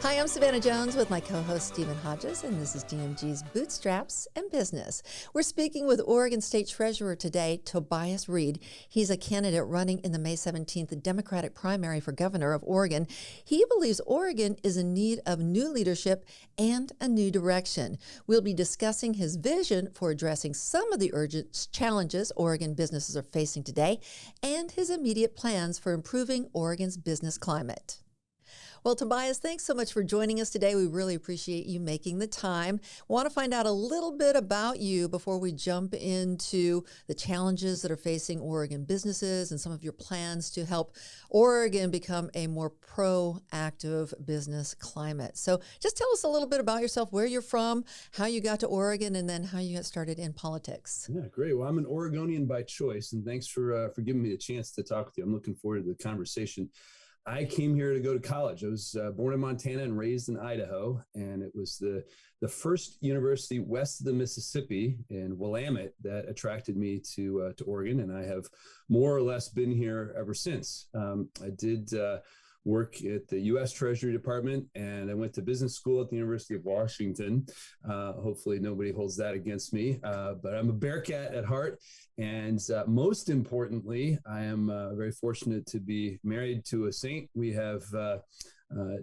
Hi, I'm Savannah Jones with my co-host Stephen Hodges, and this is DMG's Bootstraps and Business. We're speaking with Oregon State Treasurer today, Tobias Read. He's a candidate running in the May 17th Democratic primary for governor of Oregon. He believes Oregon is in need of new leadership and a new direction. We'll be discussing his vision for addressing some of the urgent challenges Oregon businesses are facing today and his immediate plans for improving Oregon's business climate. Well, Tobias, thanks so much for joining us today. We really appreciate you making the time. Want to find out a little bit about you before we jump into the challenges that are facing Oregon businesses and some of your plans to help Oregon become a more proactive business climate. So just tell us a little bit about yourself, where you're from, how you got to Oregon, and then how you got started in politics. Yeah, great. Well, I'm an Oregonian by choice, and thanks for giving me the chance to talk with you. I'm looking forward to the conversation. I came here to go to college. I was born in Montana and raised in Idaho, and it was the first university west of the Mississippi in Willamette that attracted me to Oregon, and I have more or less been here ever since. I did work at the U.S. Treasury Department, and I went to business school at the University of Washington. Hopefully nobody holds that against me, but I'm a Bearcat at heart. And most importantly, I am very fortunate to be married to a saint. We have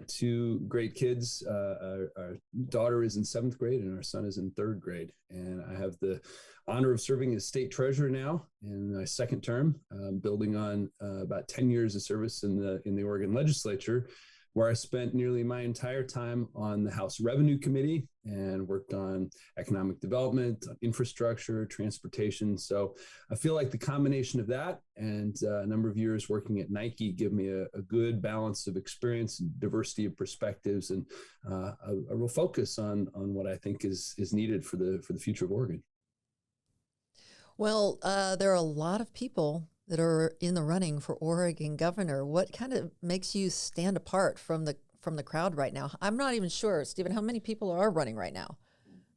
two great kids. Our daughter is in 7th grade and our son is in 3rd grade. And I have the honor of serving as state treasurer now in my 2nd term, building on about 10 years of service in the Oregon legislature, where I spent nearly my entire time on the House Revenue Committee and worked on economic development, infrastructure, transportation. So I feel like the combination of that and a number of years working at Nike give me a good balance of experience and diversity of perspectives, and a real focus on what I think is needed for the future of Oregon. Well, there are a lot of people that are in the running for Oregon governor. What kind of makes you stand apart from the crowd right now? I'm not even sure, Stephen, how many people are running right now?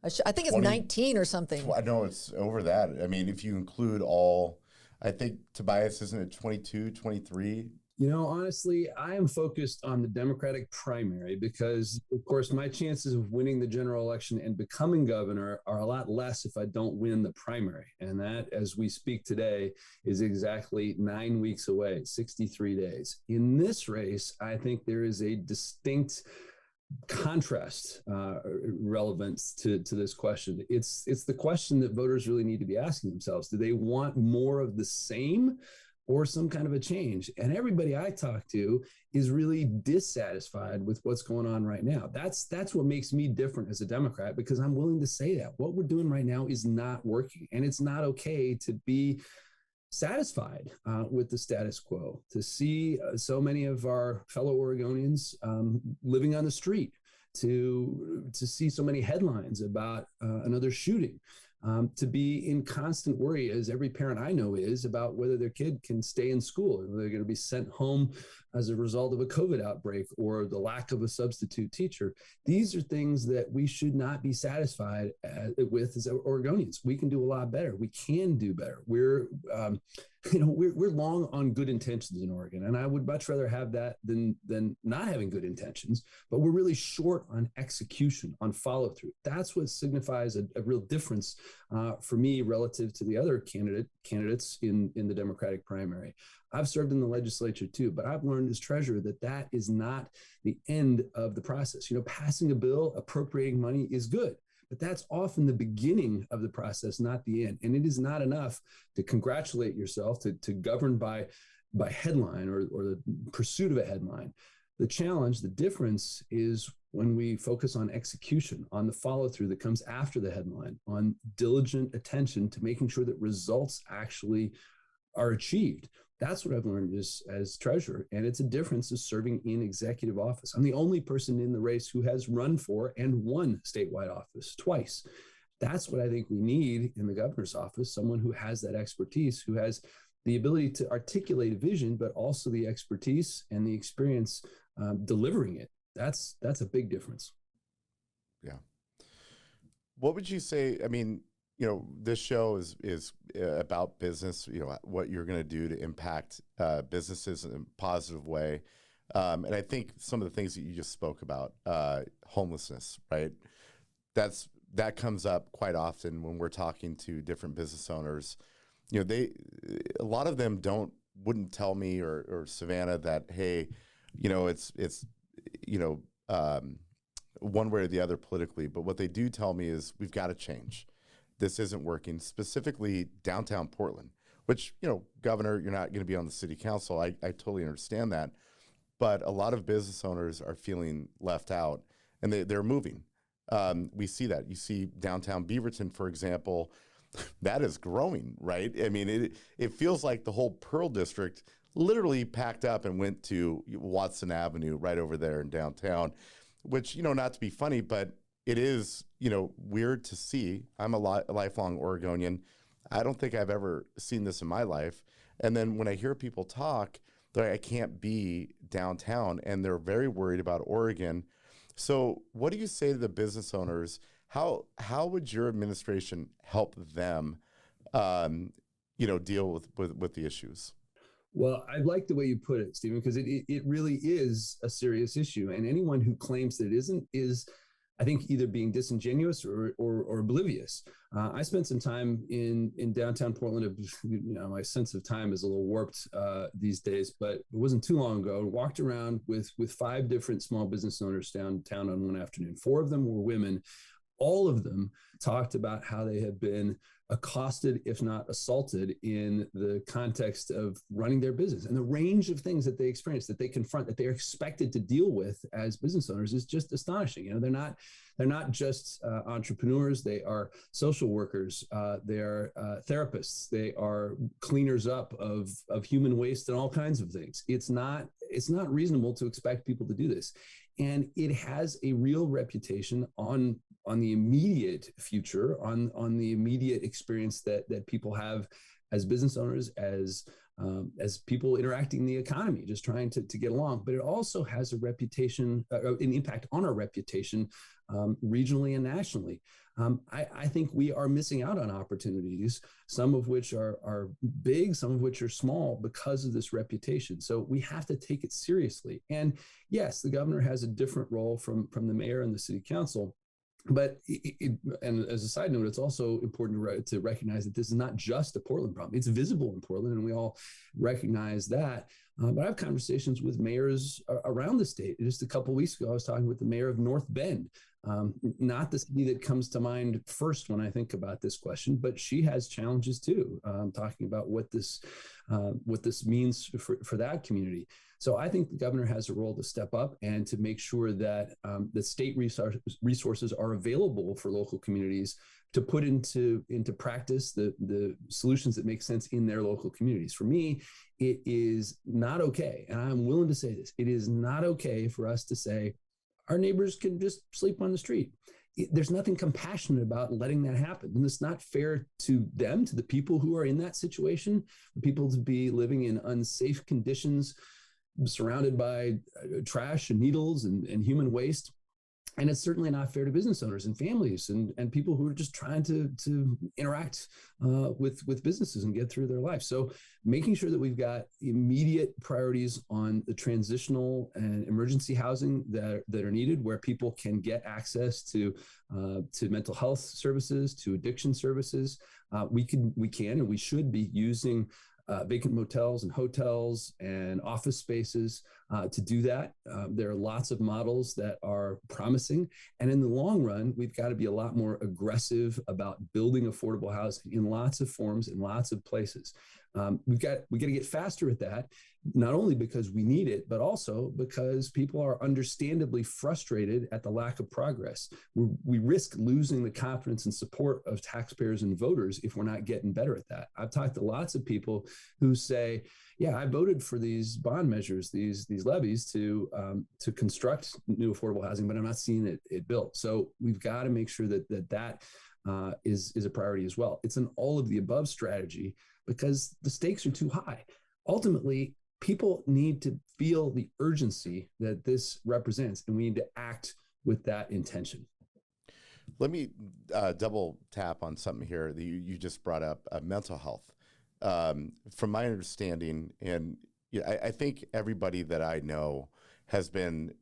I think it's 19 or something. I know it's over that. I mean, if you include all, I think Tobias, isn't it 22, 23? You know, honestly, I am focused on the Democratic primary because, of course, my chances of winning the general election and becoming governor are a lot less if I don't win the primary. And that, as we speak today, is exactly 9 weeks away, 63 days. In this race, I think there is a distinct contrast relevance to this question. It's the question that voters really need to be asking themselves. Do they want more of the same or some kind of a change? And everybody I talk to is really dissatisfied with what's going on right now. That's what makes me different as a Democrat, because I'm willing to say that what we're doing right now is not working. And it's not okay to be satisfied with the status quo, to see so many of our fellow Oregonians living on the street, to see so many headlines about another shooting. To be in constant worry, as every parent I know is, about whether their kid can stay in school, or whether they're going to be sent home as a result of a COVID outbreak or the lack of a substitute teacher. These are things that we should not be satisfied with as Oregonians. We can do a lot better. We can do better. We're long on good intentions in Oregon, and I would much rather have that than not having good intentions. But we're really short on execution, on follow through. That's what signifies a real difference for me relative to the other candidates in the Democratic primary. I've served in the legislature too, but I've learned as treasurer that is not the end of the process. You know, passing a bill, appropriating money is good, but that's often the beginning of the process, not the end. And it is not enough to congratulate yourself, to govern by headline or the pursuit of a headline. The challenge, the difference is when we focus on execution, on the follow through that comes after the headline, on diligent attention to making sure that results actually are achieved. That's what I've learned as treasurer. And it's a difference of serving in executive office. I'm the only person in the race who has run for and won statewide office twice. That's what I think we need in the governor's office, someone who has that expertise, who has the ability to articulate a vision, but also the expertise and the experience delivering it. That's a big difference. Yeah. What would you say? I mean, you know, this show is about business, you know, what you're going to do to impact businesses in a positive way. And I think some of the things that you just spoke about, homelessness, right? That comes up quite often when we're talking to different business owners. A lot of them wouldn't tell me or Savannah that, hey, it's one way or the other politically, but what they do tell me is we've got to change. This isn't working, specifically downtown Portland, which, Governor, you're not going to be on the city council. I totally understand that. But a lot of business owners are feeling left out, and they're moving. We see that. You see downtown Beaverton, for example, that is growing, right? I mean, it feels like the whole Pearl District literally packed up and went to Watson Avenue right over there in downtown, which, not to be funny, but it is, weird to see. I'm a lifelong Oregonian. I don't think I've ever seen this in my life. And then when I hear people talk, they're like, I can't be downtown, and they're very worried about Oregon. So what do you say to the business owners? How would your administration help them, deal with the issues? Well, I like the way you put it, Stephen, because it really is a serious issue. And anyone who claims that it isn't is, I think, either being disingenuous or oblivious. I spent some time in downtown Portland. My sense of time is a little warped these days, but it wasn't too long ago. Walked around with 5 different small business owners downtown on one afternoon. 4 of them were women. All of them talked about how they have been accosted, if not assaulted, in the context of running their business, and the range of things that they experience, that they confront, that they're expected to deal with as business owners is just astonishing. They're not just entrepreneurs. They are social workers. They are therapists. They are cleaners up of human waste and all kinds of things. It's not reasonable to expect people to do this. And it has a real reputation on the immediate future, on the immediate experience that people have as business owners, as people interacting in the economy, just trying to get along. But it also has a reputation, an impact on our reputation regionally and nationally. I think we are missing out on opportunities, some of which are big, some of which are small, because of this reputation. So we have to take it seriously. And yes, the governor has a different role from the mayor and the city council. But and as a side note, it's also important to recognize that this is not just a Portland problem. It's visible in Portland, and we all recognize that. But I have conversations with mayors around the state. Just a couple of weeks ago, I was talking with the mayor of North Bend, not the city that comes to mind first when I think about this question, but she has challenges too, talking about what this means for that community. So I think the governor has a role to step up and to make sure that the state resources are available for local communities to put into practice the solutions that make sense in their local communities. For me, it is not okay, and I'm willing to say this, it is not okay for us to say our neighbors can just sleep on the street. There's nothing compassionate about letting that happen. And it's not fair to them, to the people who are in that situation, for people to be living in unsafe conditions, surrounded by trash and needles and human waste. And it's certainly not fair to business owners and families and people who are just trying to interact with businesses and get through their life. So making sure that we've got immediate priorities on the transitional and emergency housing that are needed, where people can get access to mental health services, to addiction services. We can and we should be using vacant motels and hotels and office spaces to do that. There are lots of models that are promising. And in the long run, we've got to be a lot more aggressive about building affordable housing in lots of forms, in lots of places. We got to get faster at that, not only because we need it, but also because people are understandably frustrated at the lack of progress. We risk losing the confidence and support of taxpayers and voters if we're not getting better at that. I've talked to lots of people who say, yeah, I voted for these bond measures, these levies to construct new affordable housing, but I'm not seeing it built. So we've got to make sure that is a priority as well. It's an all of the above strategy because the stakes are too high. Ultimately, people need to feel the urgency that this represents, and we need to act with that intention. Let me double tap on something here that you just brought up, mental health. From my understanding, and Yeah, I think everybody that I know has been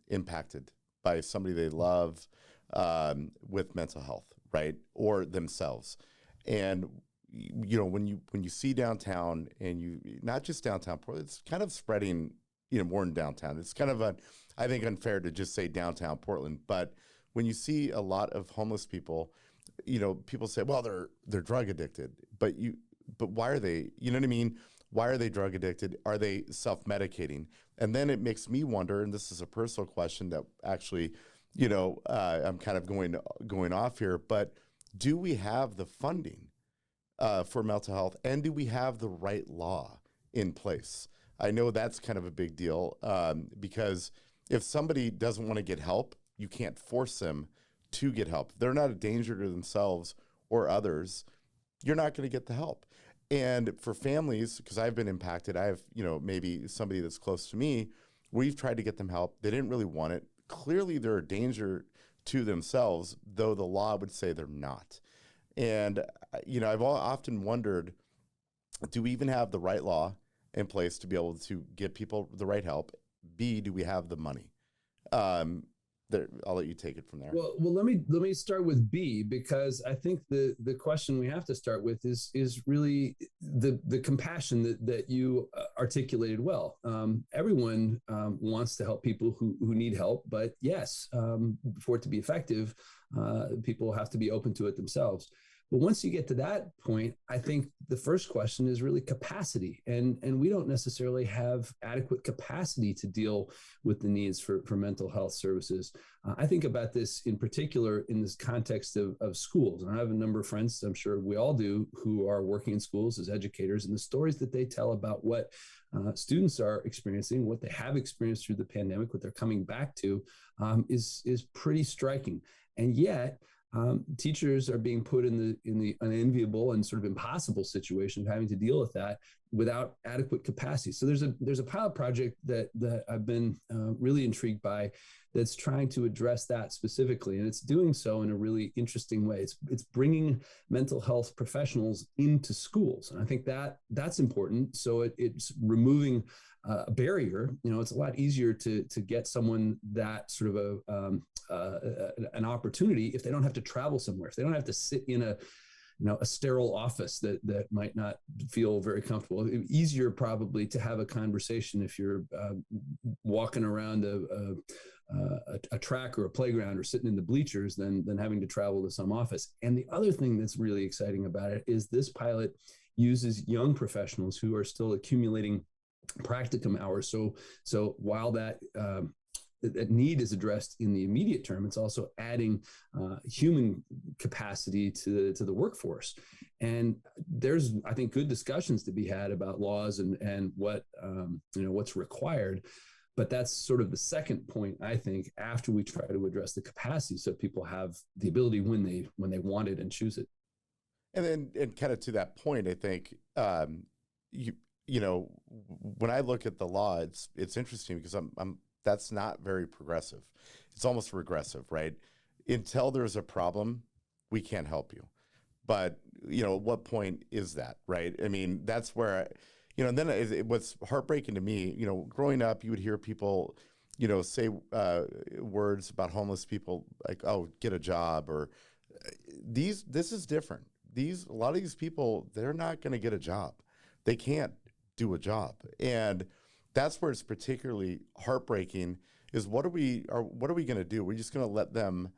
impacted by somebody they love with mental health, right, or themselves. And when you see downtown, and you not just downtown Portland, it's kind of spreading, more in downtown. It's kind of I think unfair to just say downtown Portland, but when you see a lot of homeless people, people say, well, they're drug addicted, but why are they? You know what I mean? Why are they drug addicted? Are they self-medicating? And then it makes me wonder, and this is a personal question that actually, I'm kind of going off here, but do we have the funding for mental health, and do we have the right law in place? I know that's kind of a big deal because if somebody doesn't want to get help, you can't force them to get help. If they're not a danger to themselves or others, you're not going to get the help. And for families, because I've been impacted, I have, maybe somebody that's close to me, we've tried to get them help. They didn't really want it. Clearly, they're a danger to themselves, though the law would say they're not. And, I've often wondered, do we even have the right law in place to be able to get people the right help? B, do we have the money? I'll let you take it from there. Well, let me start with B, because I think the question we have to start with is really the compassion that you articulated well. Everyone wants to help people who need help, but yes, for it to be effective, people have to be open to it themselves. But once you get to that point, I think the first question is really capacity. And we don't necessarily have adequate capacity to deal with the needs for mental health services. I think about this in particular in this context of schools. And I have a number of friends, I'm sure we all do, who are working in schools as educators. And the stories that they tell about what students are experiencing, what they have experienced through the pandemic, what they're coming back to, is pretty striking. And yet, teachers are being put in the unenviable and sort of impossible situation of having to deal with that without adequate capacity. So there's a pilot project that I've been really intrigued by that's trying to address that specifically, and it's doing so in a really interesting way. It's bringing mental health professionals into schools, and I think that's important. So it's removing a barrier. It's a lot easier to get someone that sort of an opportunity if they don't have to travel somewhere, if they don't have to sit in a sterile office that might not feel very comfortable. Easier probably to have a conversation if you're walking around a track or a playground or sitting in the bleachers than having to travel to some office. And the other thing that's really exciting about it is this pilot uses young professionals who are still accumulating practicum hours. So while that need is addressed in the immediate term, it's also adding human capacity to the workforce. And there's, I think, good discussions to be had about laws and what's required. But that's sort of the second point, I think, after we try to address the capacity, so people have the ability when they want it and choose it. And kind of to that point, I think when I look at the law, it's interesting because that's not very progressive. It's almost regressive, right? Until there's a problem, we can't help you. But, at what point is that, right? I mean, that's where, and then what's heartbreaking to me, growing up, you would hear people, say words about homeless people like, oh, get a job, or this is different. A lot of these people, they're not going to get a job. They can't do a job. And that's where it's particularly heartbreaking is what are we going to do? We're just going to let them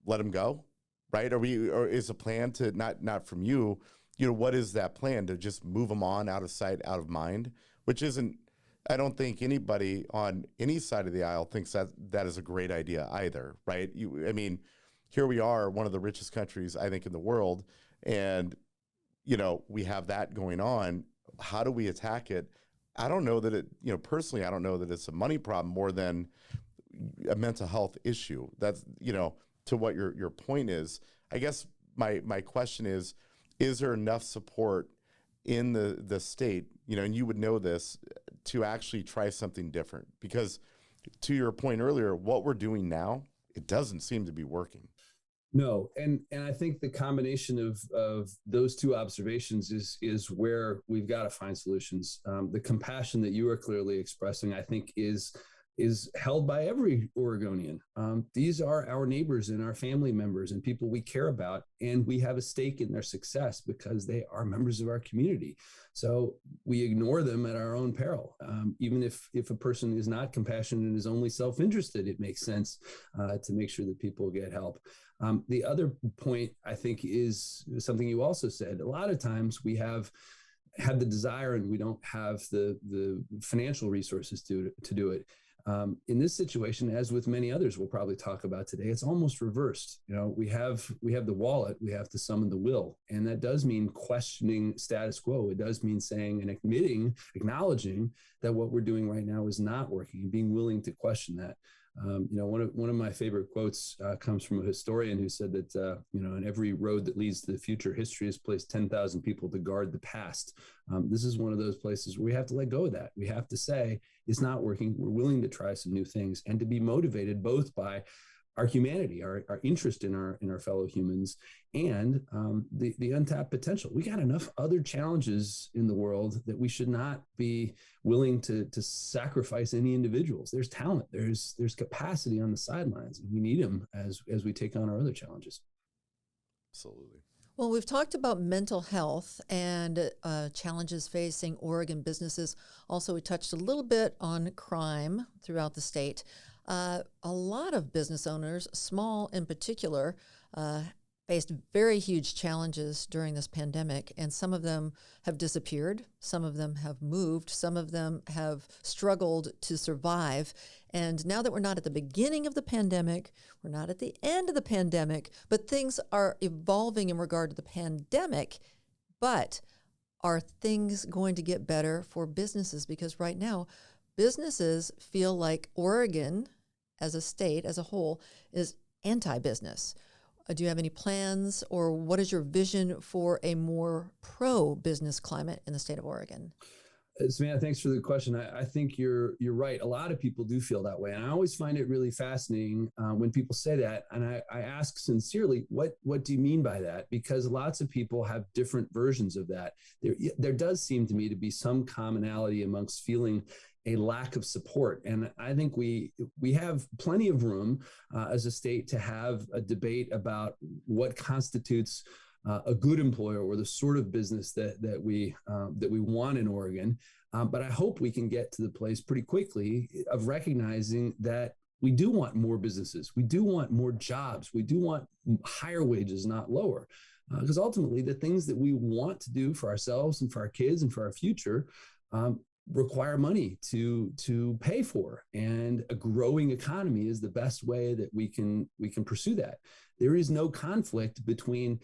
go, right? Or is a plan to not from you, what is that plan to just move them on out of sight, out of mind, which isn't, I don't think anybody on any side of the aisle thinks that is a great idea either, right? Here we are, one of the richest countries, I think, in the world, and, we have that going on. How do we attack it? I don't know that it, personally, I don't know that it's a money problem more than a mental health issue. That's, to what your point is. I guess my question is there enough support in the state, and you would know this, to actually try something different? Because to your point earlier, what we're doing now, it doesn't seem to be working. No, and I think the combination of those two observations is where we've got to find solutions. The compassion that you are clearly expressing, I think, is held by every Oregonian. These are our neighbors and our family members and people we care about, and we have a stake in their success because they are members of our community. So we ignore them at our own peril. Even if a person is not compassionate and is only self-interested, it makes sense to make sure that people get help. The other point, I think, is something you also said. A lot of times we have the desire and we don't have the financial resources to do it. In this situation, as with many others we'll probably talk about today, it's almost reversed. We have the wallet, we have to summon the will. And that does mean questioning status quo. It does mean saying and acknowledging that what we're doing right now is not working and being willing to question that. One of my favorite quotes comes from a historian who said that, in every road that leads to the future, history has placed 10,000 people to guard the past. This is one of those places where we have to let go of that. We have to say it's not working. We're willing to try some new things and to be motivated both by our humanity, our interest in our fellow humans, and the untapped potential. We got enough other challenges in the world that we should not be willing to sacrifice any individuals. There's talent, there's capacity on the sidelines, and we need them as we take on our other challenges. Absolutely. Well, we've talked about mental health and challenges facing Oregon businesses. Also, we touched a little bit on crime throughout the state. A lot of business owners, small in particular, faced very huge challenges during this pandemic, and some of them have disappeared, some of them have moved, some of them have struggled to survive. And now that we're not at the beginning of the pandemic, we're not at the end of the pandemic, but things are evolving in regard to the pandemic. But are things going to get better for businesses? Because right now, businesses feel like Oregon, as a state, as a whole, is anti-business. Do you have any plans, or what is your vision for a more pro-business climate in the state of Oregon? Samantha, thanks for the question. I think you're right. A lot of people do feel that way. And I always find it really fascinating when people say that. And I ask sincerely, what do you mean by that? Because lots of people have different versions of that. There does seem to me to be some commonality amongst feeling a lack of support. And I think we have plenty of room as a state to have a debate about what constitutes a good employer, or the sort of business that we want in Oregon. But I hope we can get to the place pretty quickly of recognizing that we do want more businesses. We do want more jobs. We do want higher wages, not lower. Because ultimately, the things that we want to do for ourselves and for our kids and for our future require money to pay for, and a growing economy is the best way that we can pursue that. There is no conflict between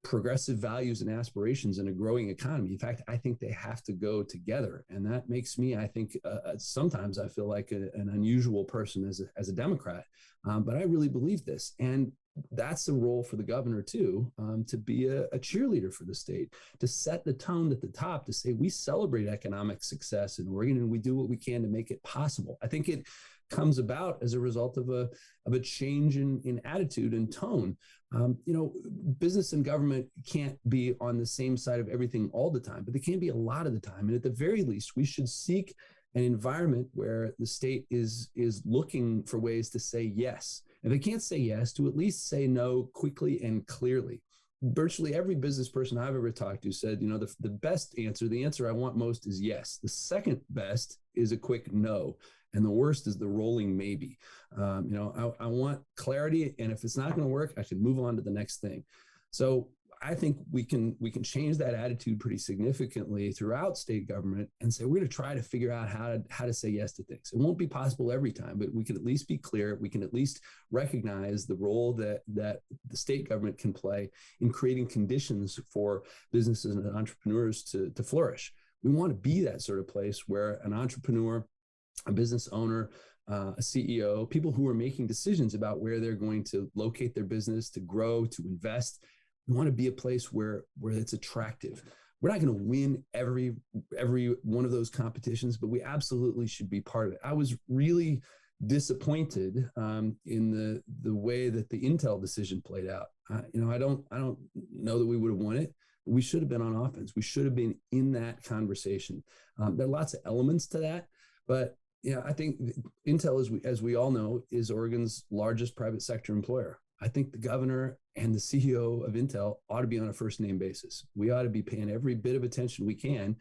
progressive values and aspirations and a growing economy. In fact, I think they have to go together, and that makes me, I think, sometimes I feel like an unusual person as a Democrat, but I really believe this. And that's a role for the governor too, to be a cheerleader for the state, to set the tone at the top, to say we celebrate economic success in Oregon and we do what we can to make it possible. I think it comes about as a result of a change in attitude and tone. Business and government can't be on the same side of everything all the time, but they can be a lot of the time. And at the very least, we should seek an environment where the state is looking for ways to say yes. If they can't say yes, to at least say no quickly and clearly. Virtually every business person I've ever talked to said, the best answer, the answer I want most is yes. The second best is a quick no. And the worst is the rolling maybe. I want clarity. And if it's not going to work, I should move on to the next thing. So I think we can change that attitude pretty significantly throughout state government and say, we're going to try to figure out how to say yes to things. It won't be possible every time, but we can at least be clear. We can at least recognize the role that the state government can play in creating conditions for businesses and entrepreneurs to flourish. We want to be that sort of place where an entrepreneur, a business owner, a CEO, people who are making decisions about where they're going to locate their business, to grow, to invest. We want to be a place where it's attractive. We're not going to win every one of those competitions, but we absolutely should be part of it. I was really disappointed in the way that the Intel decision played out. I don't know that we would have won it. We should have been on offense. We should have been in that conversation. There are lots of elements to that, but I think Intel, as we all know, is Oregon's largest private sector employer. I think the governor and the CEO of Intel ought to be on a first name basis. We ought to be paying every bit of attention we can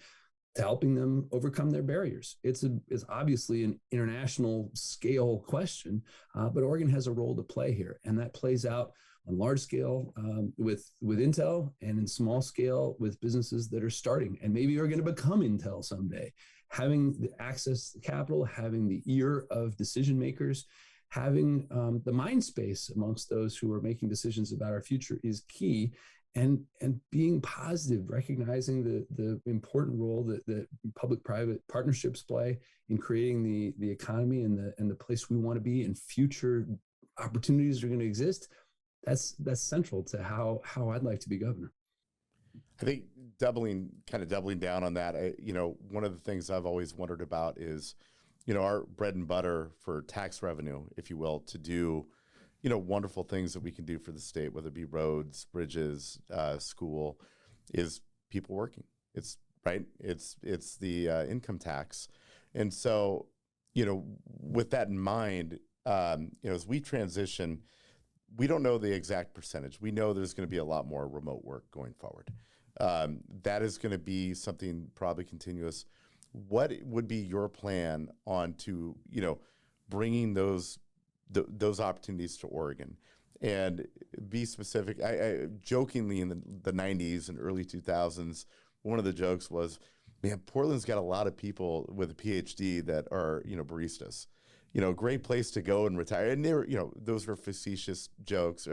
to helping them overcome their barriers. It's obviously an international scale question, but Oregon has a role to play here, and that plays out on large scale with Intel, and in small scale with businesses that are starting and maybe are going to become Intel someday. Having the access to capital, having the ear of decision makers, having the mind space amongst those who are making decisions about our future is key. And being positive, recognizing the important role that public-private partnerships play in creating the economy and the place we want to be, and future opportunities are going to exist. That's central to how I'd like to be governor. I think doubling down on that, one of the things I've always wondered about is, our bread and butter for tax revenue, if you will, to do, wonderful things that we can do for the state, whether it be roads, bridges, school, is people working. It's right. It's the income tax. And so, with that in mind, as we transition, we don't know the exact percentage. We know there's going to be a lot more remote work going forward. That is going to be something probably continuous. What would be your plan on to, bringing those opportunities to Oregon? And be specific. I jokingly, in the 90s and early 2000s, one of the jokes was, man, Portland's got a lot of people with a PhD that are, baristas. Great place to go and retire. And they were, those were facetious jokes.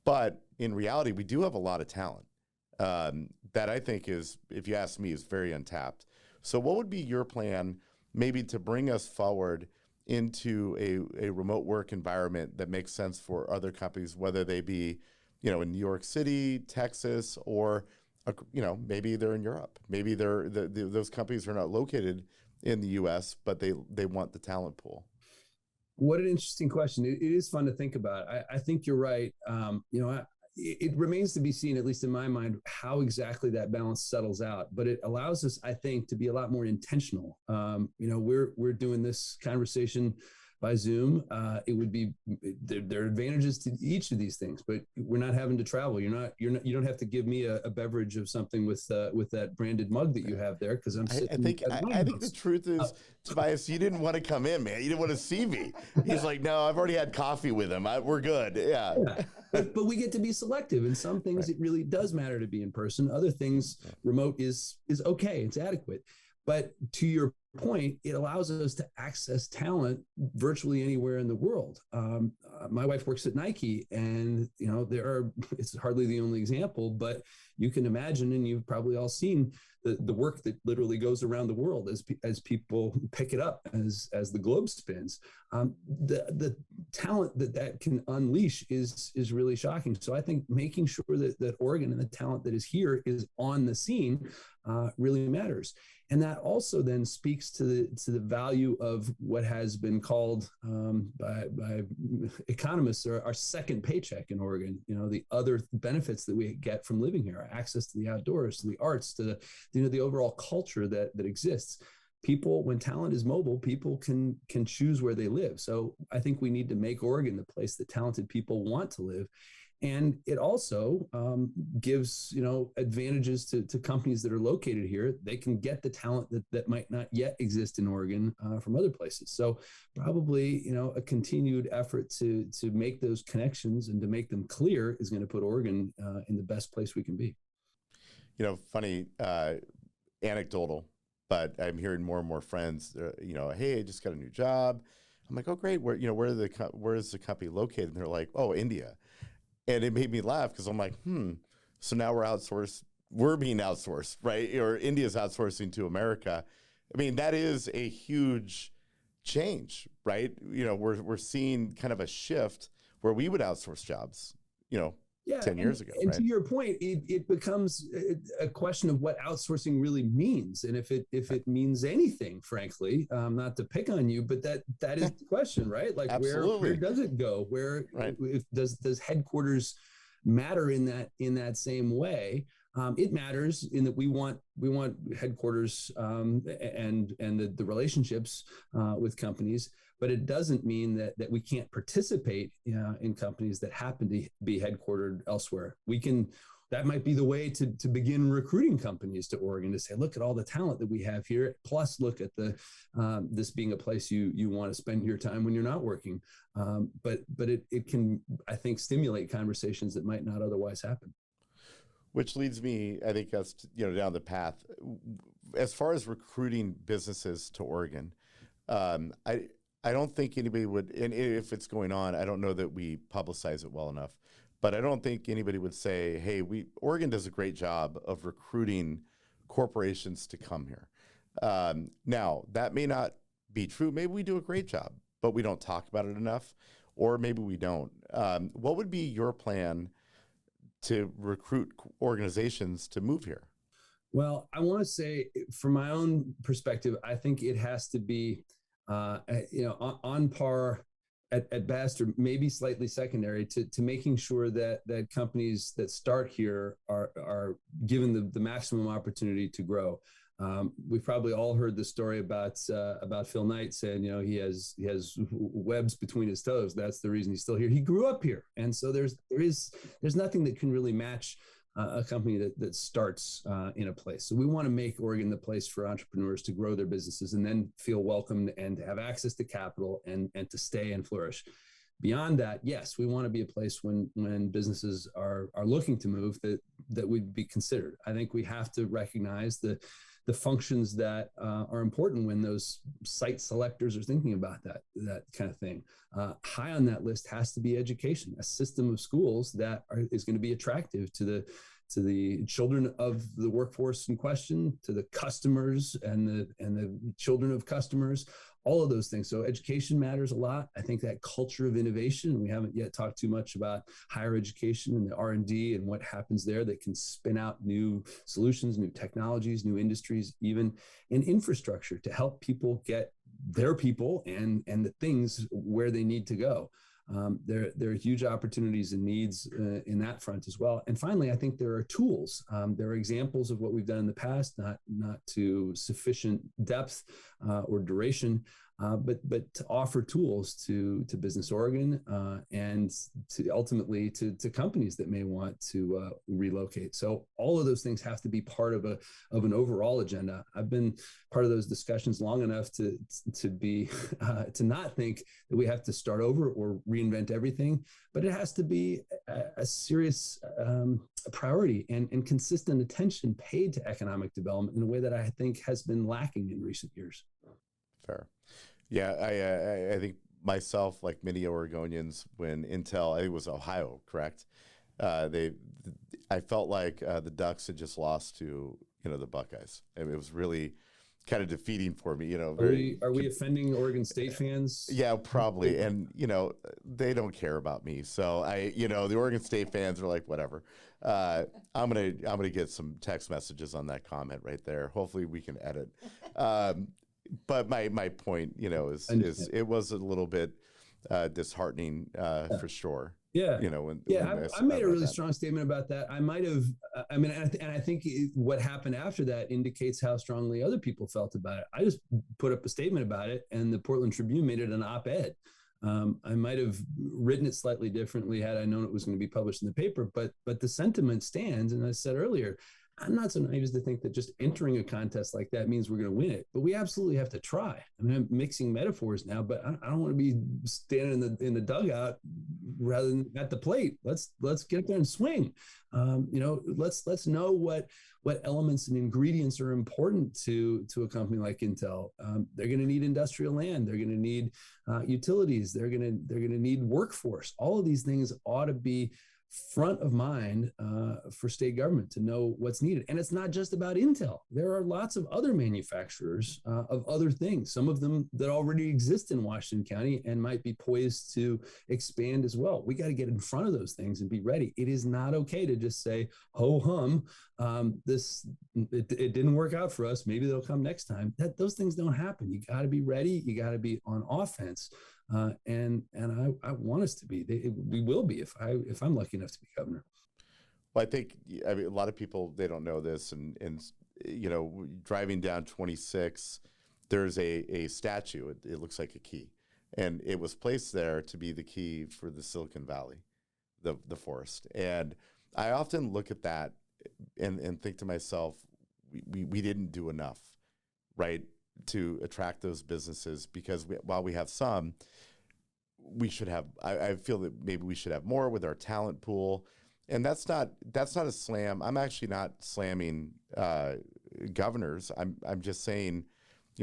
But in reality, we do have a lot of talent that I think is, if you ask me, is very untapped. So what would be your plan maybe to bring us forward into a remote work environment that makes sense for other companies, whether they be, in New York City, Texas, or, maybe they're in Europe. Maybe those companies are not located in the U.S., but they want the talent pool. What an interesting question. It is fun to think about. I think you're right. It remains to be seen, at least in my mind, how exactly that balance settles out. But it allows us, I think, to be a lot more intentional. We're doing this conversation by Zoom. There are advantages to each of these things, but we're not having to travel. You don't have to give me a beverage of something with that branded mug that you have there, because I'm sitting. I think the truth is, Tobias, you didn't want to come in, man. You didn't want to see me. He's like, no, I've already had coffee with him. We're good. Yeah. But we get to be selective. In some things, right, it really does matter to be in person. Other things, remote is okay. It's adequate. But to your point, it allows us to access talent virtually anywhere in the world. My wife works at Nike, and it's hardly the only example, but you can imagine, and you've probably all seen the work that literally goes around the world as people pick it up as the globe spins. The talent that can unleash is really shocking. So I think making sure that Oregon and the talent that is here is on the scene really matters. And that also then speaks to the value of what has been called by economists our second paycheck in Oregon. The other benefits that we get from living here, access to the outdoors, to the arts, to the overall culture that exists. People, when talent is mobile, people can choose where they live. So I think we need to make Oregon the place that talented people want to live. And it also gives, advantages to companies that are located here. They can get the talent that might not yet exist in Oregon from other places. So probably, a continued effort to make those connections and to make them clear is going to put Oregon in the best place we can be. Funny, anecdotal, but I'm hearing more and more friends, hey, I just got a new job. I'm like, oh, great. Where is the company located? And they're like, oh, India. And it made me laugh because I'm like, so now we're being outsourced, right? Or India's outsourcing to America. That is a huge change, right? We're seeing kind of a shift where we would outsource jobs, Yeah, 10 years ago, and right? to your point, it becomes a question of what outsourcing really means, and if it means anything, frankly, not to pick on you, but that is the question, right? Like where Absolutely. does it go? Where Right. if does headquarters matter in that same way? It matters in that we want headquarters and the relationships with companies, but it doesn't mean that we can't participate in companies that happen to be headquartered elsewhere. We can. That might be the way to begin recruiting companies to Oregon, to say, look at all the talent that we have here. Plus, look at this being a place you want to spend your time when you're not working. But it can, I think, stimulate conversations that might not otherwise happen. Which leads me, I think, us down the path. As far as recruiting businesses to Oregon, I don't think anybody would, and if it's going on, I don't know that we publicize it well enough, but I don't think anybody would say, hey, Oregon does a great job of recruiting corporations to come here. Now, that may not be true. Maybe we do a great job, but we don't talk about it enough, or maybe we don't. What would be your plan to recruit organizations to move here? Well, I want to say, from my own perspective, I think it has to be, on par at best, or maybe slightly secondary to making sure that companies that start here are given the maximum opportunity to grow. We've probably all heard the story about Phil Knight saying, he has webs between his toes. That's the reason he's still here. He grew up here, and so there's nothing that can really match a company that starts in a place. So we want to make Oregon the place for entrepreneurs to grow their businesses and then feel welcomed and to have access to capital and to stay and flourish. Beyond that, yes, we want to be a place when businesses are looking to move that would be considered. I think we have to recognize the functions that are important when those site selectors are thinking about that kind of thing. High on that list has to be education, a system of schools that is going to be attractive to the children of the workforce in question, to the customers and the children of customers, all of those things. So education matters a lot. I think that culture of innovation, we haven't yet talked too much about higher education and the R&D and what happens there that can spin out new solutions, new technologies, new industries, even in infrastructure to help people get their people and the things where they need to go. There are huge opportunities and needs in that front as well. And finally, I think there are tools. There are examples of what we've done in the past, not to sufficient depth or duration, but to offer tools to Business Oregon and to ultimately to companies that may want to relocate. So all of those things have to be part of an overall agenda. I've been part of those discussions long enough to not think that we have to start over or reinvent everything, but it has to be a serious priority and consistent attention paid to economic development in a way that I think has been lacking in recent years. Fair. Yeah, I think myself, like many Oregonians, when Intel, I think it was Ohio, correct? I felt like the Ducks had just lost to the Buckeyes. I mean, it was really kind of defeating for me. Are we offending Oregon State fans? Yeah, probably. And they don't care about me, so the Oregon State fans are like, whatever. I'm gonna get some text messages on that comment right there. Hopefully, we can edit. But my point, is it was a little bit disheartening for sure. Yeah. I made a really strong statement about that. I might have, and I think what happened after that indicates how strongly other people felt about it. I just put up a statement about it, and the Portland Tribune made it an op-ed. I might have written it slightly differently had I known it was going to be published in the paper, but the sentiment stands. And I said earlier, I'm not so naive as to think that just entering a contest like that means we're going to win it, but we absolutely have to try. I mean, I'm mixing metaphors now, but I don't want to be standing in the dugout rather than at the plate. Let's get up there and swing. Let's know what elements and ingredients are important to a company like Intel. They're going to need industrial land. They're going to need utilities. They're going to need workforce. All of these things ought to be front of mind for state government to know what's needed. And it's not just about Intel. There are lots of other manufacturers of other things, some of them that already exist in Washington County and might be poised to expand as well. We got to get in front of those things and be ready. It is not okay to just say, ho hum, it didn't work out for us. Maybe they'll come next time. Those things don't happen. You got to be ready. You got to be on offense. And I want us to be. We will be if I'm lucky enough to be governor. Well, I mean, a lot of people, they don't know this, and driving down 26, there's a statue. It looks like a key, and it was placed there to be the key for the Silicon Valley, the forest. And I often look at that and think to myself, we didn't do enough, right, to attract those businesses, because while we have some, we should have, I feel that maybe we should have more with our talent pool. And that's not a slam. I'm actually not slamming governors. I'm just saying,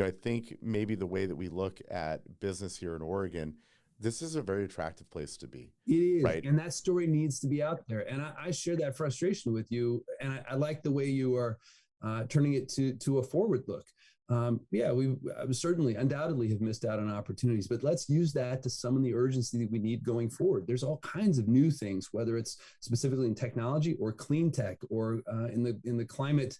I think maybe the way that we look at business here in Oregon, this is a very attractive place to be. It is, right? And that story needs to be out there. And I share that frustration with you. And I like the way you are turning it to a forward look. We certainly undoubtedly have missed out on opportunities, but let's use that to summon the urgency that we need going forward. There's all kinds of new things, whether it's specifically in technology or clean tech or in the climate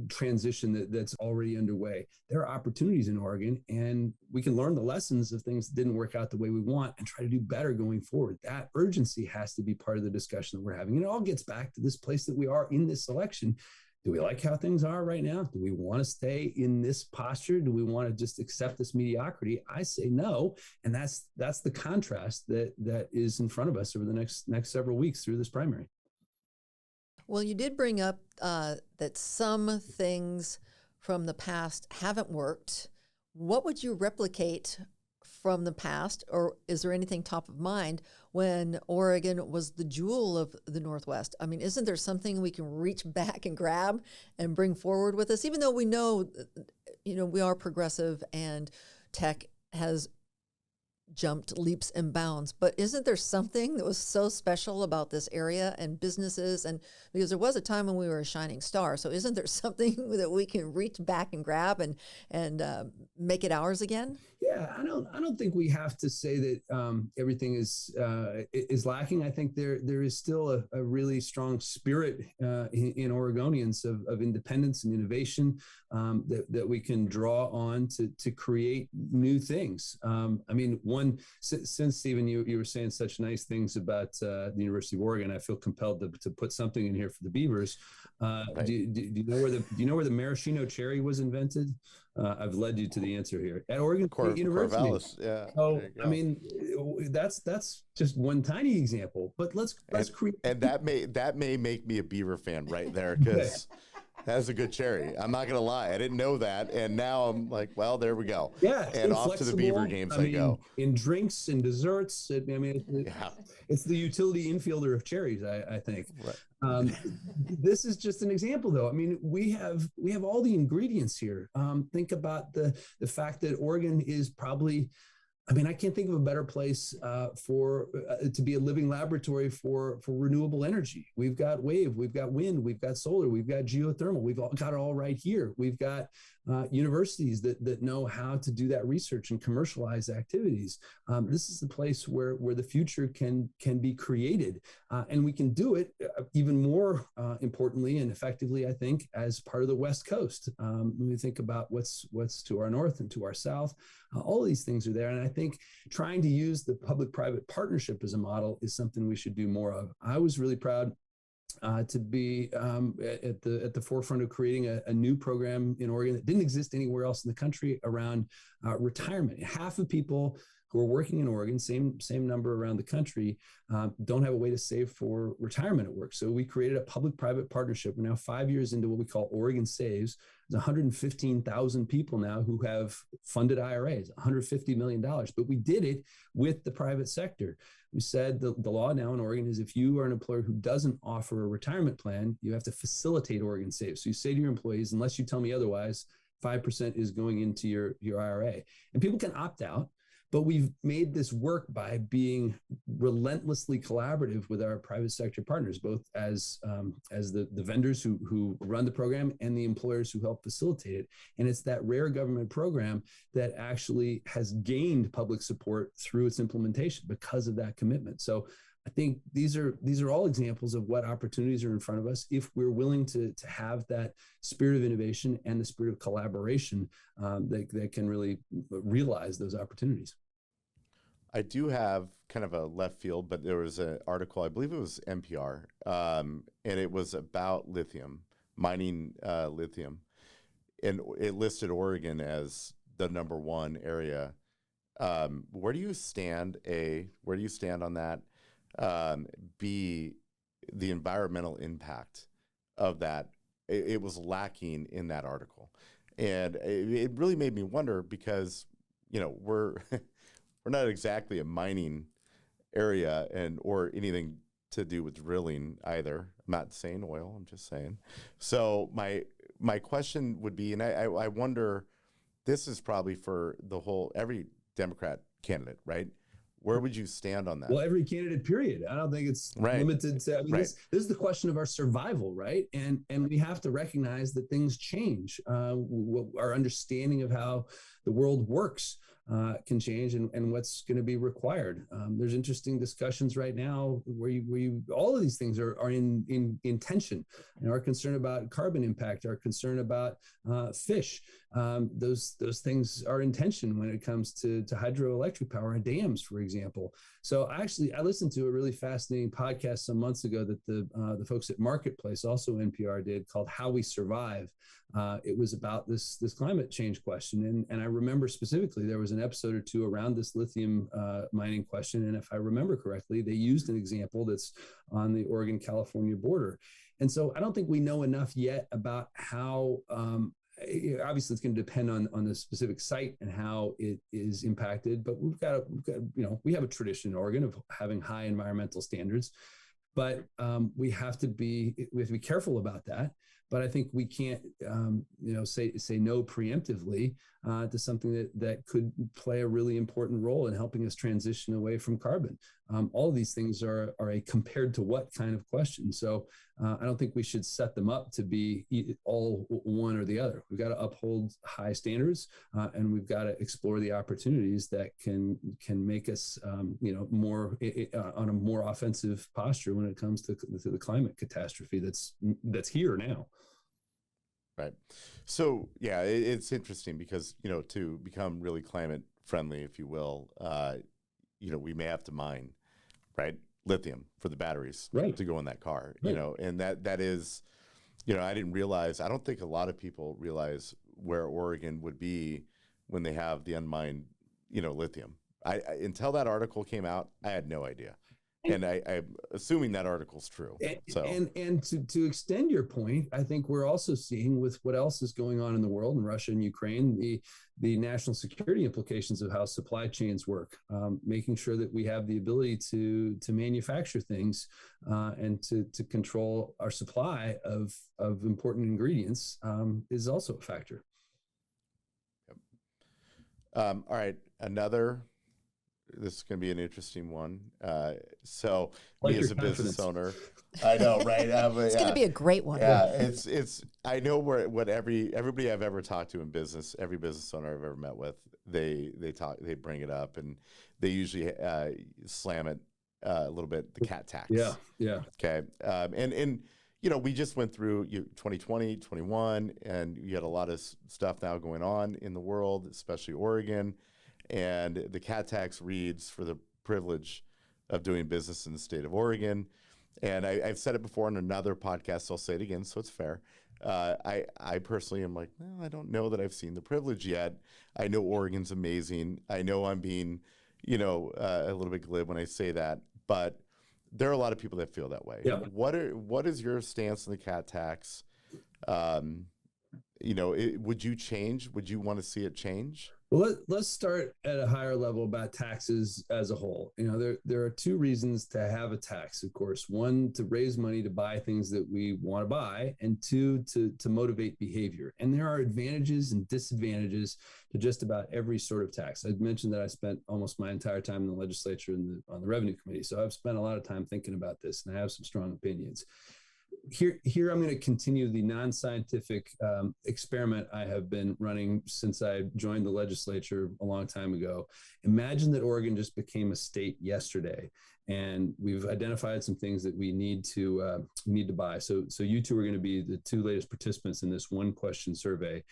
transition that's already underway. There are opportunities in Oregon, and we can learn the lessons of things that didn't work out the way we want and try to do better going forward. That urgency has to be part of the discussion that we're having. And it all gets back to this place that we are in this election. Do we like how things are right now? Do we want to stay in this posture? Do we want to just accept this mediocrity? I say no. And that's the contrast that is in front of us over the next several weeks through this primary. Well, you did bring up that some things from the past haven't worked. What would you replicate from the past, or is there anything top of mind when Oregon was the jewel of the Northwest? I mean, isn't there something we can reach back and grab and bring forward with us, even though we know, we are progressive and tech has jumped leaps and bounds, but isn't there something that was so special about this area and businesses? And because there was a time when we were a shining star, so isn't there something that we can reach back and grab and make it ours again? Yeah, I don't think we have to say that everything is lacking. I think there is still a really strong spirit in Oregonians of independence and innovation that we can draw on to create new things. Since Stephen, you were saying such nice things about the University of Oregon, I feel compelled to put something in here for the Beavers. Right. Do you know where the maraschino cherry was invented? I've led you to the answer here at Oregon State University. Corvallis, yeah. So I mean, that's just one tiny example. But let's create. And that may make me a Beaver fan right there, because that's a good cherry. I'm not gonna lie, I didn't know that, and now I'm like, well, there we go. Yeah, and off to the Beaver games I go. In drinks and desserts. It's the utility infielder of cherries, I think. Right. This is just an example, though. I mean, we have all the ingredients here. Think about the fact that Oregon is probably, I can't think of a better place to be a living laboratory for renewable energy. We've got wave, we've got wind, we've got solar, we've got geothermal. We've got it all right here. We've got universities that know how to do that research and commercialize activities. This is the place where the future can be created, and we can do it even more importantly and effectively, I think, as part of the West Coast. When we think about what's to our north and to our south, all of these things are there, and I think trying to use the public-private partnership as a model is something we should do more of. I was really proud to be at the forefront of creating a new program in Oregon that didn't exist anywhere else in the country around retirement. Half of people who are working in Oregon, same number around the country, don't have a way to save for retirement at work. So we created a public-private partnership. We're now 5 years into what we call Oregon Saves. There's 115,000 people now who have funded IRAs, $150 million. But we did it with the private sector. We said the law now in Oregon is if you are an employer who doesn't offer a retirement plan, you have to facilitate Oregon Saves. So you say to your employees, unless you tell me otherwise, 5% is going into your IRA. And people can opt out. But we've made this work by being relentlessly collaborative with our private sector partners, both as the vendors who run the program and the employers who help facilitate it. And it's that rare government program that actually has gained public support through its implementation because of that commitment. So I think these are all examples of what opportunities are in front of us if we're willing to have that spirit of innovation and the spirit of collaboration that can really realize those opportunities. I do have kind of a left field, but there was an article, I believe it was NPR, and it was about lithium, mining lithium, and it listed Oregon as the #1 area. Where do you stand? Where do you stand on that? B, the environmental impact of that. It was lacking in that article, and it really made me wonder because we're we're not exactly a mining area or anything to do with drilling either. I'm not saying oil, I'm just saying. So my question would be, and I wonder, this is probably for every Democrat candidate, right? Where would you stand on that? Well, every candidate, period. I don't think it's limited to, this is the question of our survival, right? And we have to recognize that things change. Our understanding of how the world works can change and what's going to be required. There's interesting discussions right now where all of these things are in tension. Our concern about carbon impact, our concern about fish, those things are in tension when it comes to hydroelectric power and dams, for example. So I listened to a really fascinating podcast some months ago that the folks at Marketplace, also NPR, did, called How We Survive. It was about this climate change question. And I remember specifically there was an episode or two around this lithium mining question. And if I remember correctly, they used an example that's on the Oregon-California border. And so I don't think we know enough yet about how, obviously it's going to depend on the specific site and how it is impacted, but we've got we have a tradition in Oregon of having high environmental standards, but we have to be careful about that. But I think we can't, say no preemptively to something that could play a really important role in helping us transition away from carbon. All of these things are a compared to what kind of question. So I don't think we should set them up to be all one or the other. We've got to uphold high standards, and we've got to explore the opportunities that can make us, more on a more offensive posture when it comes to the climate catastrophe that's here now. Right. So, yeah, it's interesting because, to become really climate friendly, if you will, we may have to mine, right, lithium for the batteries to go in that car, and that is, I didn't realize, I don't think a lot of people realize where Oregon would be when they have the unmined, lithium. I until that article came out, I had no idea. And I'm assuming that article's true. And to extend your point, I think we're also seeing with what else is going on in the world, in Russia and Ukraine, the national security implications of how supply chains work, making sure that we have the ability to manufacture things and to control our supply of important ingredients is also a factor. Yep. All right, this is going to be an interesting one. So, me as a business owner, I know, right? It's going to be a great one. Yeah, it's. I know what everybody I've ever talked to in business, every business owner I've ever met with, they bring it up, and they usually slam it a little bit. The cat tax. Yeah. Okay. And we just went through 2020, 21, and you had a lot of stuff now going on in the world, especially Oregon. And the cat tax reads for the privilege of doing business in the state of Oregon. And I've said it before on another podcast, so I'll say it again so it's fair. I personally am like, well, I don't know that I've seen the privilege yet. I know Oregon's amazing. I know I'm being, a little bit glib when I say that, but there are a lot of people that feel that way. Yeah. What is your stance on the cat tax? would you change? Would you want to see it change? Well, let's start at a higher level about taxes as a whole. There are two reasons to have a tax, of course. One, to raise money to buy things that we want to buy, and two, to motivate behavior. And there are advantages and disadvantages to just about every sort of tax. I mentioned that I spent almost my entire time in the legislature and on the revenue committee. So I've spent a lot of time thinking about this, and I have some strong opinions. Here I'm going to continue the non-scientific experiment I have been running since I joined the legislature a long time ago. Imagine that Oregon just became a state yesterday, and we've identified some things that we need to buy. So you two are going to be the two latest participants in this one question survey.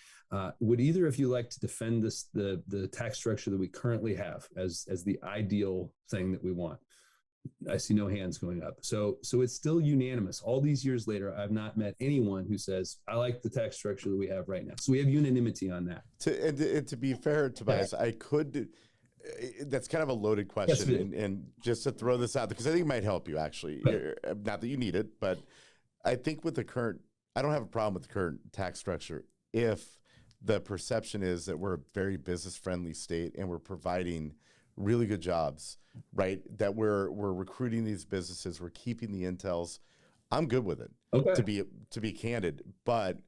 Would either of you like to defend the tax structure that we currently have as the ideal thing that we want? I see no hands going up. So it's still unanimous. All these years later, I've not met anyone who says, I like the tax structure that we have right now. So we have unanimity on that. To be fair, Tobias, that's kind of a loaded question. Yes, and just to throw this out, because I think it might help you actually. Right. Not that you need it, but I think I don't have a problem with the current tax structure if the perception is that we're a very business-friendly state and we're providing really good jobs, right? That we're recruiting these businesses, we're keeping the intels. I'm good with it, okay, to be candid. But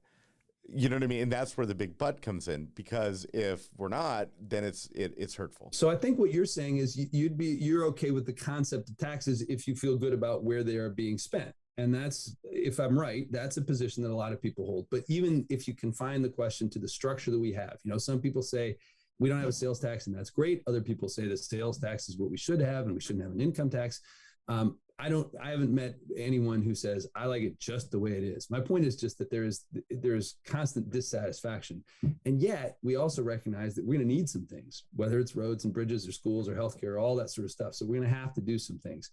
you know what I mean? And that's where the big but comes in, because if we're not, then it's hurtful. So I think what you're saying is you're okay with the concept of taxes if you feel good about where they are being spent. And that's, if I'm right, that's a position that a lot of people hold. But even if you confine the question to the structure that we have, some people say, we don't have a sales tax, and that's great. Other people say that sales tax is what we should have, and we shouldn't have an income tax. I haven't met anyone who says, I like it just the way it is. My point is just that there is constant dissatisfaction. And yet we also recognize that we're going to need some things, whether it's roads and bridges or schools or healthcare, all that sort of stuff. So we're going to have to do some things.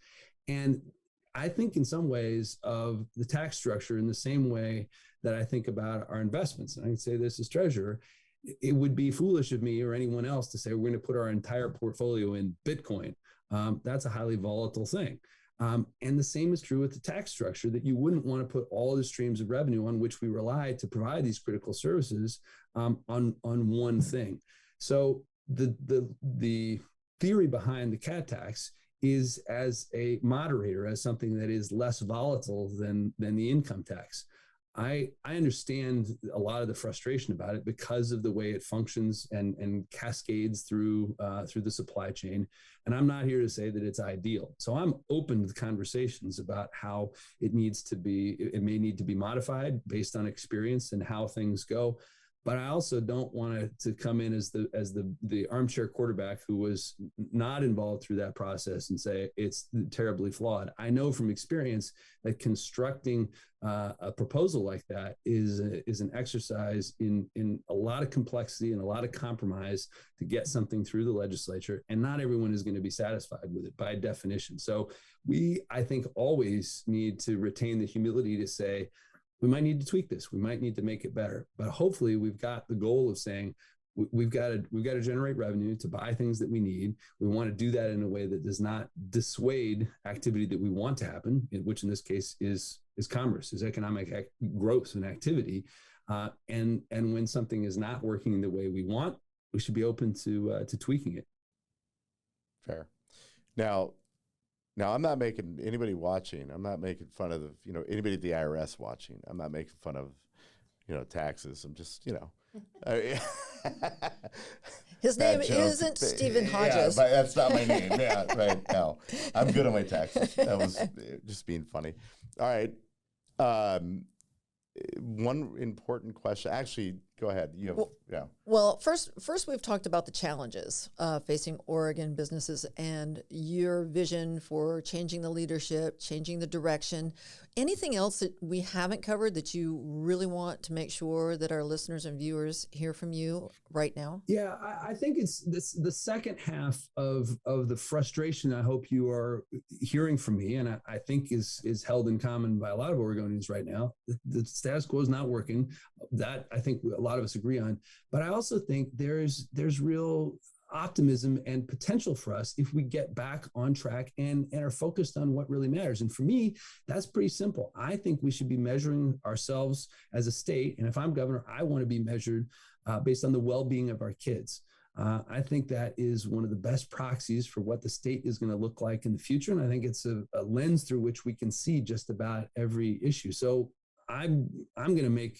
And I think in some ways of the tax structure in the same way that I think about our investments. And I can say this as treasurer, it would be foolish of me or anyone else to say we're going to put our entire portfolio in Bitcoin. That's a highly volatile thing. And the same is true with the tax structure, that you wouldn't want to put all the streams of revenue on which we rely to provide these critical services on one thing. So the theory behind the CAT tax is as a moderator, as something that is less volatile than the income tax. I understand a lot of the frustration about it because of the way it functions and cascades through the supply chain. And I'm not here to say that it's ideal. So I'm open to conversations about how it may need to be modified based on experience and how things go. But I also don't want to come in as the armchair quarterback who was not involved through that process and say it's terribly flawed. I know from experience that constructing a proposal like that is an exercise in a lot of complexity and a lot of compromise to get something through the legislature, and not everyone is going to be satisfied with it by definition. So I think, always need to retain the humility to say, we might need to tweak this. We might need to make it better. But hopefully we've got the goal of saying we've got to generate revenue to buy things that we need. We want to do that in a way that does not dissuade activity that we want to happen, which in this case is commerce, is economic growth and activity. And when something is not working the way we want, we should be open to tweaking it. Fair. Now, I'm not making anybody watching. I'm not making fun of anybody at the IRS watching. I'm not making fun of, taxes. I'm just, His name isn't Stephen Hodges. Yeah, that's not my name. Yeah, right. No, I'm good on my taxes. That was just being funny. All right. One important question. Actually, go ahead. Well, first we've talked about the challenges facing Oregon businesses and your vision for changing the leadership, changing the direction. Anything else that we haven't covered that you really want to make sure that our listeners and viewers hear from you right now? Yeah, I think it's the second half of the frustration I hope you are hearing from me, and I think is held in common by a lot of Oregonians right now. The status quo is not working. That I think a lot of us agree on. But I also think there's real optimism and potential for us if we get back on track and are focused on what really matters. And for me, that's pretty simple. I think we should be measuring ourselves as a state. And if I'm governor, I want to be measured based on the well-being of our kids. I think that is one of the best proxies for what the state is going to look like in the future. And I think it's a lens through which we can see just about every issue. So I'm going to make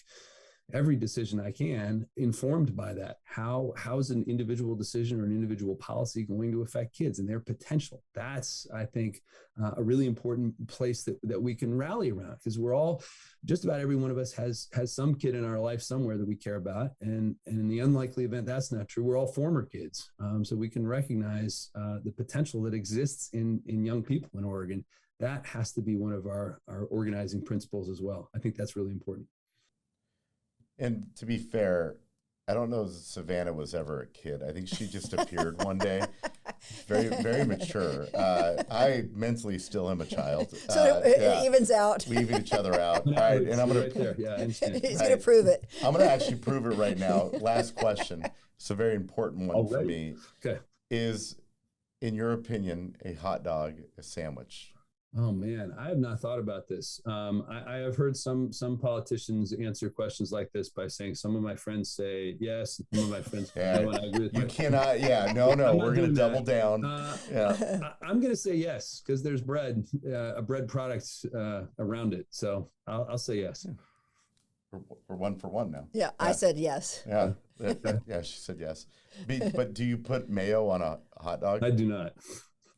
every decision I can informed by that. How is an individual decision or an individual policy going to affect kids and their potential? That's, I think, a really important place that we can rally around, because we're all, just about every one of us has some kid in our life somewhere that we care about. And in the unlikely event that's not true, we're all former kids. So we can recognize the potential that exists in young people in Oregon. That has to be one of our organizing principles as well. I think that's really important. And to be fair, I don't know if Savannah was ever a kid. I think she just appeared one day. Very, very mature. I mentally still am a child. So it evens out. We even each other out. All right, and I'm going right there. Yeah, I understand. He's going to prove it. I'm going to actually prove it right now. Last question. It's a very important one for me. Okay. Is, in your opinion, a hot dog a sandwich? Oh man, I have not thought about this. I have heard some politicians answer questions like this by saying, some of my friends say yes, some of my friends no, and I agree with you cannot. Yeah, no, we're going to double down. I'm going to say yes, because there's bread, a bread product around it. So I'll say yes. We're 1 for 1 now. Yeah, I said yes. Yeah, yeah, she said yes. But do you put mayo on a hot dog? I do not.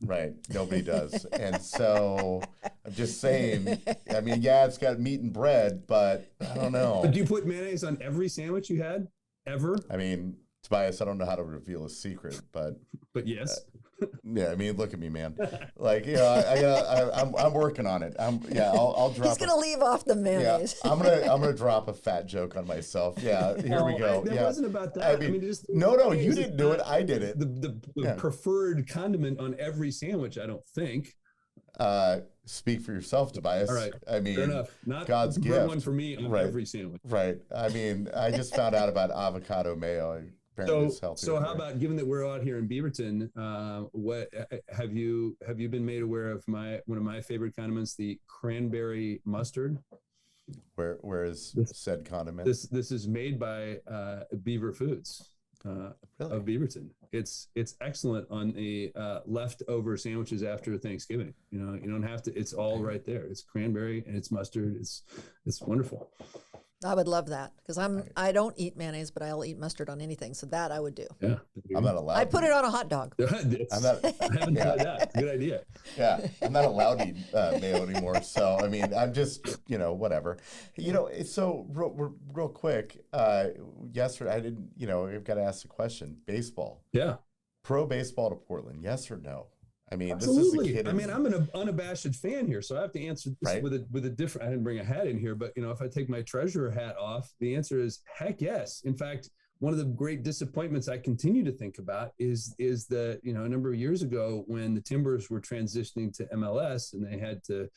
Right. Nobody does. And so I'm just saying, I mean, yeah, it's got meat and bread, but I don't know. But do you put mayonnaise on every sandwich you had ever? I mean, Tobias, I don't know how to reveal a secret, but yes. Yeah, I mean, look at me, man. Like, you know, I'm working on it. I'll drop. He's gonna leave off the mayonnaise. Yeah, I'm gonna drop a fat joke on myself. Yeah, here we go. That wasn't about that. I mean just no, you didn't do it. I did it. The preferred condiment on every sandwich, I don't think. Speak for yourself, Tobias. All right. I mean, fair enough. Not God's the gift. One for me on every sandwich. Right. I mean, I just found out about avocado mayo. So how about, given that we're out here in Beaverton, what have you been made aware of one of my favorite condiments, the cranberry mustard? Where is said condiment? This is made by Beaver Foods of Beaverton. It's excellent on the leftover sandwiches after Thanksgiving. You know, you don't have to. It's all right there. It's cranberry and it's mustard. It's wonderful. I would love that, because I don't eat mayonnaise, but I'll eat mustard on anything. So that I would do. Yeah, I'm not allowed. I'd put it on a hot dog. I haven't tried that. Good idea. Yeah, I'm not allowed to eat mayo anymore. So I mean, I'm just whatever. So real quick. Yesterday I didn't. I've got to ask the question. Baseball. Yeah. Pro baseball to Portland. Yes or no? I mean, absolutely. This is I mean, I'm an unabashed fan here, so I have to answer this with a different. I didn't bring a hat in here, but if I take my treasurer hat off, the answer is heck yes. In fact, one of the great disappointments I continue to think about is the a number of years ago when the Timbers were transitioning to MLS and they had to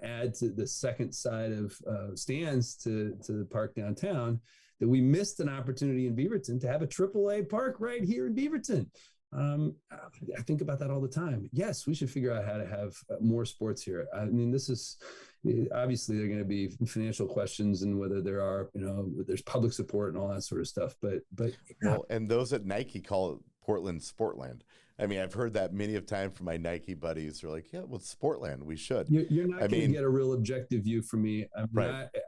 add to the second side of stands to the park downtown, that we missed an opportunity in Beaverton to have a AAA park right here in Beaverton. I think about that all the time. Yes, we should figure out how to have more sports here. I mean, this is obviously there are going to be financial questions and whether there are, there's public support and all that sort of stuff. But well, and those at Nike call it Portland Sportland. I mean, I've heard that many of times from my Nike buddies. They're like, yeah, well, it's Sportland. We should. You're not going to get a real objective view from me. I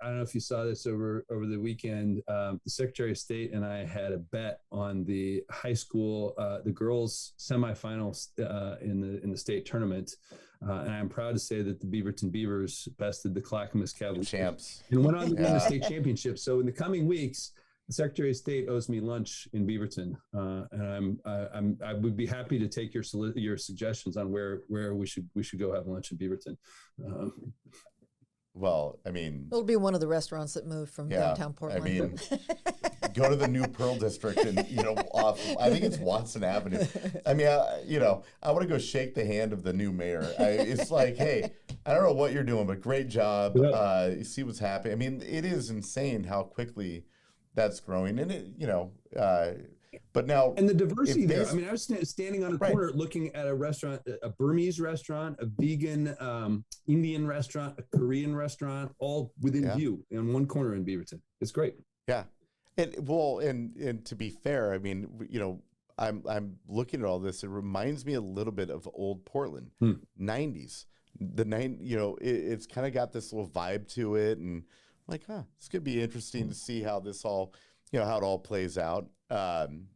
don't know if you saw this over the weekend. The Secretary of State and I had a bet on the high school, the girls semifinals in the state tournament. And I'm proud to say that the Beaverton Beavers bested the Clackamas Cavaliers champs and went on to win the state championship. So in the coming weeks, the Secretary of State owes me lunch in Beaverton, and I would be happy to take your suggestions on where we should go have lunch in Beaverton. Well, I mean, it'll be one of the restaurants that moved from downtown Portland. I mean, go to the new Pearl District and I think it's Watson Avenue. I mean, I want to go shake the hand of the new mayor. It's like, hey, I don't know what you're doing, but great job. You see what's happening. I mean, it is insane how quickly that's growing, and But now, and the diversity there. I mean, I was standing on a corner looking at a restaurant, a Burmese restaurant, a vegan Indian restaurant, a Korean restaurant, all within view in one corner in Beaverton. It's great. Yeah. And to be fair, I mean, I'm looking at all this. It reminds me a little bit of old Portland, 90s. It's kind of got this little vibe to it, and I'm like, this could be interesting to see how this all, how it all plays out. And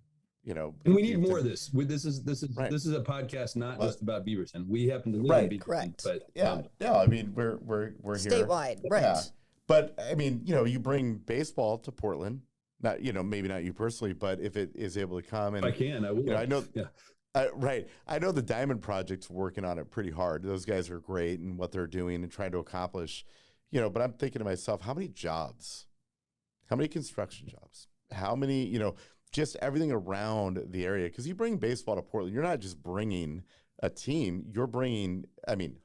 we need more of this. This is a podcast not just about Beaverton. We happen to live in Beaverton, correct? But I mean, we're statewide, here. right? Yeah. But I mean, you bring baseball to Portland. Not, maybe not you personally, but if it is able to come, and I will. I know. Yeah. I know the Diamond Project's working on it pretty hard. Those guys are great in what they're doing and trying to accomplish, but I'm thinking to myself, how many jobs, how many construction jobs, how many, just everything around the area. Because you bring baseball to Portland, you're not just bringing a team, you're bringing,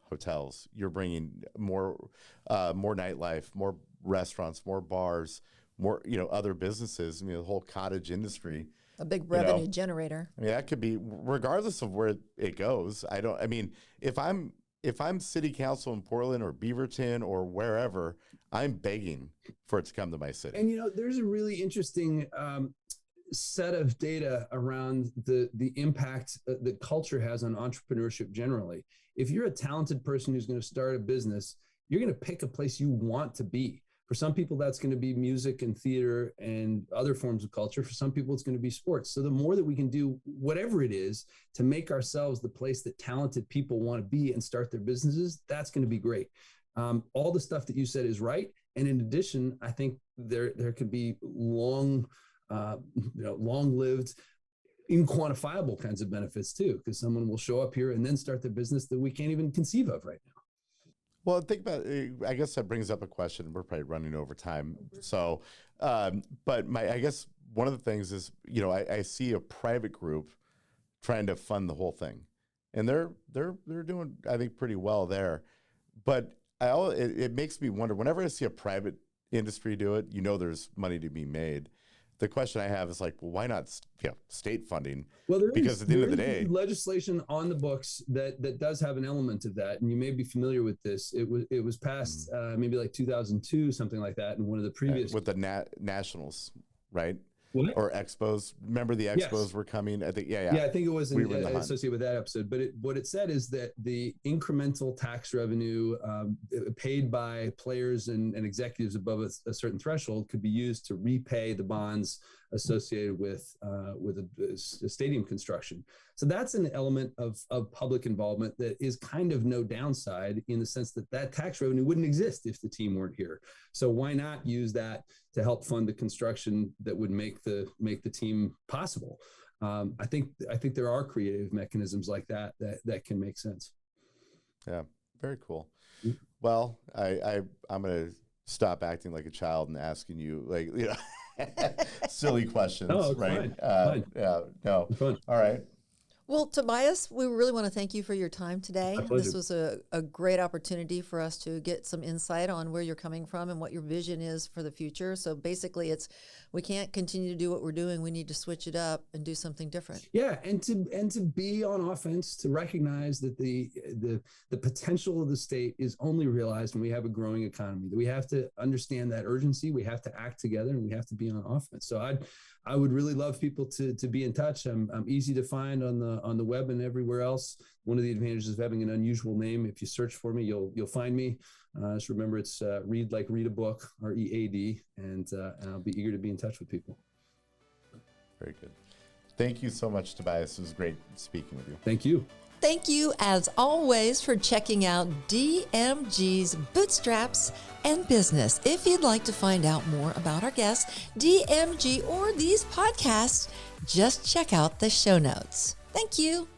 hotels, you're bringing more nightlife, more restaurants, more bars, more, other businesses. The whole cottage industry. A big revenue generator. That could be, regardless of where it goes. If I'm city council in Portland or Beaverton or wherever, I'm begging for it to come to my city. And there's a really interesting set of data around the impact that culture has on entrepreneurship generally. If you're a talented person who's going to start a business, you're going to pick a place you want to be. For some people, that's going to be music and theater and other forms of culture. For some people, it's going to be sports. So the more that we can do whatever it is to make ourselves the place that talented people want to be and start their businesses, that's going to be great. All the stuff that you said is right. And in addition, I think there could be long-lived, inquantifiable kinds of benefits too, because someone will show up here and then start their business that we can't even conceive of right now. Well, think about it. I guess that brings up a question. We're probably running over time. So, but I guess one of the things is, I see a private group trying to fund the whole thing, and they're doing, I think, pretty well there. But it makes me wonder, whenever I see a private industry do it, there's money to be made. The question I have is like, well, why not state funding? Well, because at the end of the day, legislation on the books that does have an element of that, and you may be familiar with this. It was passed maybe like 2002, something like that, in one of the previous with the nationals, right? What? Or expos. Remember the expos were coming? I think, yeah. I think it was associated with that episode. But what it said is that the incremental tax revenue paid by players and executives above a certain threshold could be used to repay the bonds associated with a stadium construction. So that's an element of public involvement that is kind of no downside, in the sense that tax revenue wouldn't exist if the team weren't here. So why not use that to help fund the construction that would make the team possible? I think there are creative mechanisms like that can make sense. Yeah, very cool. Well, I'm gonna stop acting like a child and asking you silly questions, right? Fine. Yeah, no. Fun. All right. Well, Tobias, we really want to thank you for your time today. My pleasure. This was a great opportunity for us to get some insight on where you're coming from and what your vision is for the future. So basically, we can't continue to do what we're doing. We need to switch it up and do something different. Yeah, and to be on offense, to recognize that the potential of the state is only realized when we have a growing economy. That we have to understand that urgency. We have to act together, and we have to be on offense. So I would really love people to be in touch. I'm easy to find on the web and everywhere else. One of the advantages of having an unusual name, if you search for me, you'll find me. Just remember, it's read like read a book, READ, and I'll be eager to be in touch with people. Very good. Thank you so much, Tobias. It was great speaking with you. Thank you. Thank you, as always, for checking out DMG's Bootstraps and Business. If you'd like to find out more about our guests, DMG, or these podcasts, just check out the show notes. Thank you.